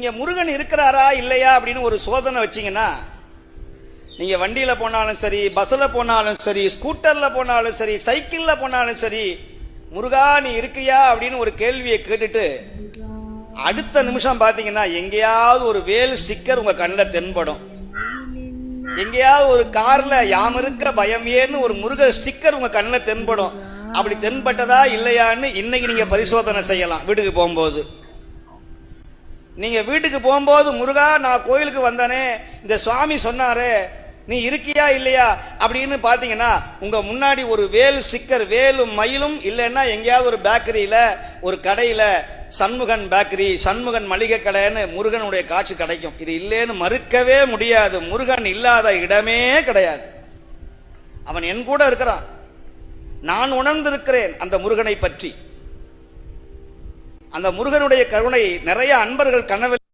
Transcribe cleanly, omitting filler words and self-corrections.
நீங்க முருகன் இருக்கிறாரா இல்லையா அப்படின்னு ஒரு சோதனை வச்சீங்கன்னா, நீங்க வண்டியில போனாலும் சரி, பஸ்ல போனாலும் சரி, ஸ்கூட்டர்ல போனாலும் சரி, சைக்கிள்ல போனாலும் சரி, முருகா நீ இருக்கியா அப்படின்னு ஒரு கேள்வியை கேட்டுட்டு அடுத்த நிமிஷம் பாத்தீங்கன்னா எங்கேயாவது ஒரு வேல் ஸ்டிக்கர் உங்க கண்ணில் தென்படும். எங்கேயாவது ஒரு கார்ல யாம் இருக்க பயம் ஏன்னு ஒரு முருகர் ஸ்டிக்கர் உங்க கண்ணில் தென்படும். அப்படி தென்பட்டதா இல்லையான்னு இன்னைக்கு நீங்க பரிசோதனை செய்யலாம். வீட்டுக்கு போகும்போது நீங்க வீட்டுக்கு போகும்போது, முருகா நான் கோயிலுக்கு வந்தானே, இந்த சுவாமி சொன்னாரே நீ இருக்கியா இல்லையா அப்படின்னு பாத்தீங்கன்னா உங்க முன்னாடி ஒரு வேல் ஸ்டிக்கர், வேலும் மயிலும் இல்லைன்னா எங்கேயாவது ஒரு பேக்கரியில ஒரு கடையில சண்முகன் பேக்கரி, சண்முகன் மளிகை கடைன்னு முருகனுடைய காட்சி கிடைக்கும். இது இல்லைன்னு மறுக்கவே முடியாது. முருகன் இல்லாத இடமே கிடையாது. அவன் என் கூட இருக்கிறான். நான் உணர்ந்திருக்கிறேன் அந்த முருகனை பற்றி. அந்த முருகனுடைய கருணை நிறைய அன்பர்கள் கனவில்